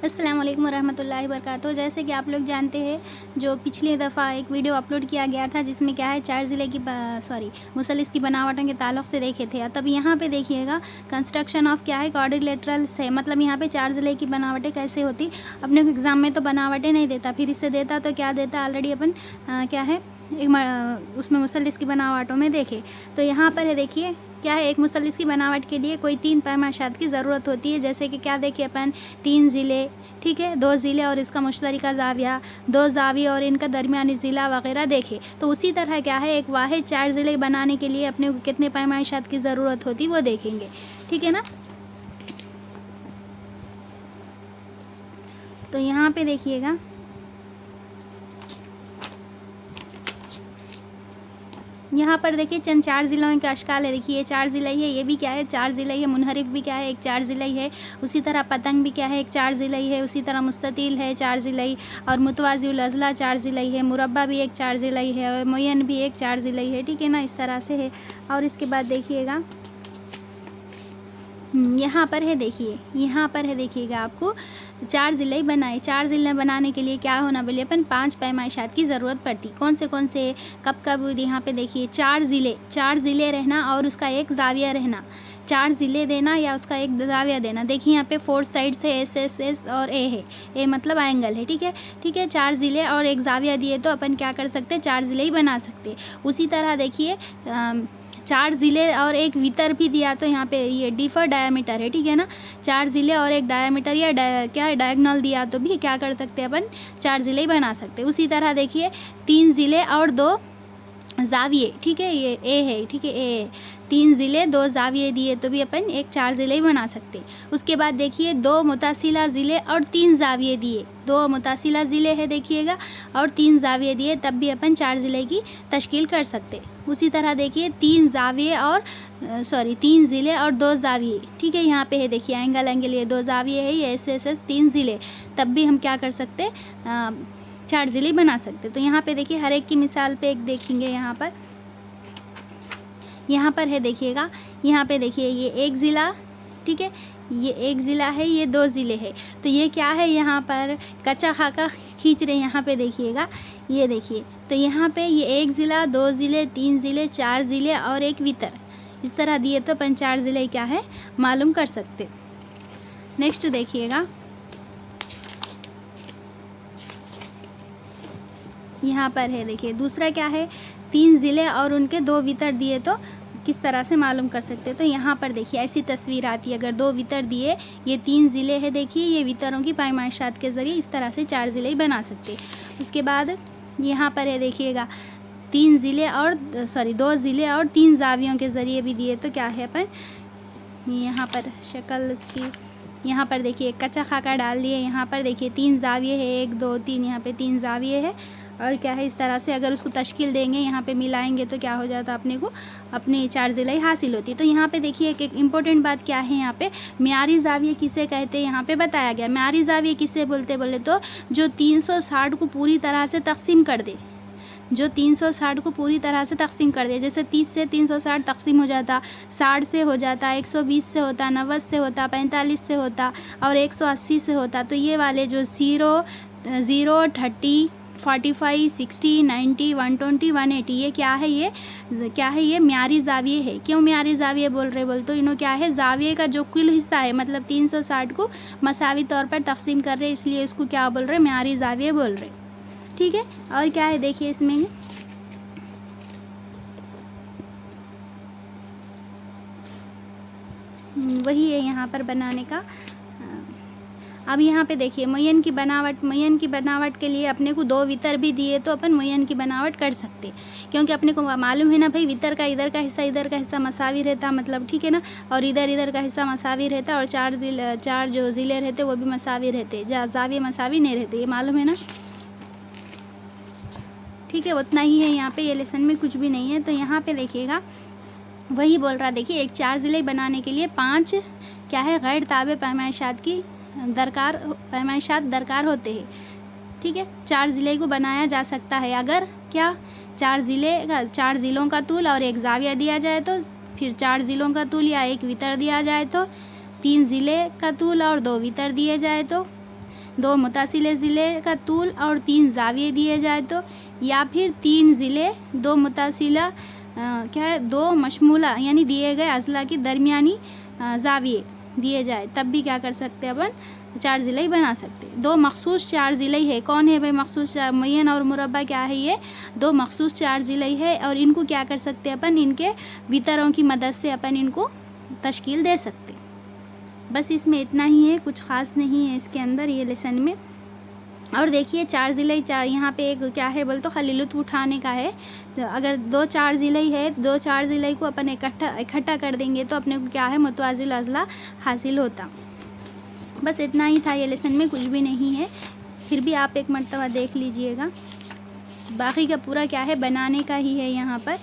अस्सलाम वालेकुम रहमतुल्लाहि वबरकातुहू। जैसे कि आप लोग जानते हैं, जो पिछली दफ़ा एक वीडियो अपलोड किया गया था जिसमें क्या है चार ज़िले की मुसल्लिस की बनावटों के ताल्लुक़ से देखे थे। तब यहाँ पे देखिएगा कंस्ट्रक्शन ऑफ क्या है क्वाड्रिलेटरल्स है, मतलब यहाँ पे चार ज़िले की बनावटें कैसे होती। अपने को एग्ज़ाम में तो बनावटें नहीं देता, फिर इससे देता तो क्या देता ऑलरेडी अपन क्या है उसमें मुसल्लिस की बनावटों में देखे। तो यहाँ पर है देखिए क्या है, एक मुसल्लिस की बनावट के लिए कोई 3 पैमाइशात की ज़रूरत होती है। जैसे कि क्या देखिए अपन 3 ज़िले, ठीक है, 2 ज़िले और इसका मुश्तरका ज़ाविया, 2 ज़ाविये और इनका दरमियानी ज़िला वगैरह देखे। तो उसी तरह क्या है एक वाहिद 4 ज़िले बनाने के लिए अपने को कितने पैमाइशात की ज़रूरत होती वो देखेंगे, ठीक है ना। तो यहाँ पे देखिएगा यहाँ पर देखिए चंद 4 ज़िलों के अशकाल है। देखिए ये 4 ज़िले है, ये भी क्या है 4 ज़िले है। मुनहरिफ भी क्या है एक 4 ज़िले है। उसी तरह पतंग भी क्या है एक 4 ज़िले है। उसी तरह मुस्ततील है 4 ज़िले, और मुतवाज़िउल अज़ला 4 ज़िले है। मुरब्बा भी एक 4 ज़िले है, और मुयन भी एक 4 ज़िले है, ठीक है ना। इस तरह से है। और इसके बाद देखिएगा यहाँ पर है, देखिए यहाँ पर है, देखिएगा आपको 4 ज़िले बनाए। 4 ज़िले बनाने के लिए क्या होना बोलिए अपन 5 पैमाइशात की ज़रूरत पड़ती। कौन से कब कब यहाँ पे देखिए 4 ज़िले रहना और उसका एक ज़ाविया रहना। 4 ज़िले देना या उसका एक ज़ाविया देना। देखिए यहाँ पे 4 साइड से एस और ए है, ए मतलब एंगल है, ठीक है। 4 ज़िले और एक ज़ाविया दिए तो अपन क्या कर सकते 4 ज़िले ही बना सकते। उसी तरह देखिए 4 ज़िले और एक वितर भी दिया तो यहाँ पे ये डिफर डायमीटर है, ठीक है ना। 4 ज़िले और एक डायमीटर या क्या डायगोनल दिया तो भी क्या कर सकते अपन 4 ज़िले ही बना सकते। उसी तरह देखिए 3 ज़िले और 2 ज़ाविये, ठीक है, ये ए है, ठीक है, ए 3 ज़िले 2 ज़ाविये दिए तो भी अपन एक 4 ज़िले ही बना सकते। उसके बाद देखिए 2 मुतासिला ज़िले और 3 ज़ाविये दिए, 2 मुतासिला ज़िले है देखिएगा और 3 ज़ाविये दिए, तब भी अपन 4 ज़िले की तश्कील कर सकते। उसी तरह देखिए 3 ज़िले और 2 ज़ाविये, ठीक है, यहाँ पे है देखिए एंगल ये 2 ज़ाविये है, ये एस 3 ज़िले, तब भी हम क्या कर सकते 4 ज़िले बना सकते। तो यहाँ पे देखिए हर एक की मिसाल पे एक देखेंगे। यहाँ पर है देखिएगा, यहाँ पे देखिए ये एक ज़िला, ठीक है, ये एक ज़िला है, ये 2 ज़िले है। तो ये क्या है यहाँ पर कच्चा खाका खींच रहे हैं। यहाँ पे देखिएगा ये देखिए, तो यहाँ पे ये 1 ज़िला 2 ज़िले 3 ज़िले 4 ज़िले और एक वितर, इस तरह दिए तो अपन 4 ज़िले क्या है मालूम कर सकते। नेक्स्ट देखिएगा यहाँ पर है, देखिए दूसरा क्या है 3 ज़िले और उनके 2 वितर दिए तो किस तरह से मालूम कर सकते। तो यहाँ पर देखिए ऐसी तस्वीर आती है, अगर 2 वितर दिए, ये 3 ज़िले है, देखिए ये वितरों की पैमाइशात के ज़रिए इस तरह से 4 ज़िले ही बना सकते। उसके बाद यहाँ पर है देखिएगा 2 ज़िले और 3 ज़ावियों के ज़रिए भी दिए तो क्या है अपन यहाँ पर शक्ल इसकी, यहाँ पर देखिए कच्चा खाका डाल दिए। यहाँ पर देखिए 3 ज़ाविये है, 1 2 3, यहाँ पे 3 ज़ाविये है और क्या है इस तरह से अगर उसको तश्कील देंगे, यहाँ पे मिलाएंगे तो क्या हो जाता अपने को अपनी 4 ज़िले हासिल होती। तो यहाँ पे देखिए एक इम्पोर्टेंट बात क्या है, यहाँ पे म्यारी ज़ाविये किसे कहते हैं यहाँ पे बताया गया। म्यारी ज़ाविये किसे बोले तो जो 360 को पूरी तरह से तकसीम कर दे, जो 360 को पूरी तरह से तकसीम कर दे। जैसे 30 से 360 तकसीम हो जाता, 60 से हो जाता, 120 से होता, 90 से होता, 45 से होता और 180 से होता। तो ये वाले जो 0 30 45 60 90 120 180 ये क्या है ये म्यारी ज़ाविये है। क्यों म्यारी ज़ाविये बोल तो इन्हों क्या है ज़ाविये का जो कुल हिस्सा है, मतलब 360 को मसावी तौर पर तकसीम कर रहे, इसलिए इसको क्या बोल रहे म्यारी ज़ाविये बोल रहे, ठीक है। और क्या है देखिए इसमें वही है यहाँ पर बनाने का। अब यहाँ पे देखिए मुयन की बनावट के लिए अपने को 2 वितर भी दिए तो अपन मुयन की बनावट कर सकते, क्योंकि अपने को मालूम है ना भाई वितर का इधर का हिस्सा मसावी रहता, मतलब ठीक है ना, और इधर का हिस्सा मसावी रहता, और 4 जो ज़िले रहते वो भी मसावी रहते, ज़ाविये मसावी नहीं रहते, ये मालूम है ना, ठीक है। उतना ही है यहाँ पे, ये लेसन में कुछ भी नहीं है। तो यहाँ पे देखिएगा वही बोल रहा, देखिए एक 4 ज़िले बनाने के लिए 5 क्या है गैर ताबे पैमाइशात दरकार होते हैं, ठीक है। 4 ज़िले को बनाया जा सकता है अगर क्या 4 ज़िलों का तूल और एक ज़ाविया दिया जाए तो, फिर 4 ज़िलों का तूल या एक वितर दिया जाए तो, 3 ज़िले का तूल और 2 वितर दिए जाए तो, 2 मुतासिले ज़िले का तूल और 3 ज़ाविये दिए जाए तो, या फिर 3 ज़िले 2 मुतासिला क्या है 2 मशमूला यानी दिए गए अज़ला की दरमियानी ज़ाविये दिए जाए, तब भी क्या कर सकते हैं अपन 4 ज़िले ही बना सकते। 2 मखसूस 4 ज़िले है। कौन है भाई मखसूस 4? मुय्यन और मुरब्बा क्या है ये 2 मखसूस 4 ज़िले है, और इनको क्या कर सकते हैं अपन, इनके वितरों की मदद से अपन इनको तश्कील दे सकते। बस इसमें इतना ही है, कुछ ख़ास नहीं है इसके अंदर ये लेसन में। और देखिए 4 ज़िले 4 यहाँ पे एक क्या है बोल तो खाली लुत्फ़ उठाने का है। तो अगर 2-4 ज़िले है, 2-4 ज़िले को अपन इकट्ठा कर देंगे तो अपने को क्या है मुतवाज़िल अज़ला हासिल होता। बस इतना ही था ये लेसन में, कुछ भी नहीं है। फिर भी आप एक मरतबा देख लीजिएगा, बाकी का पूरा क्या है बनाने का ही है यहाँ पर।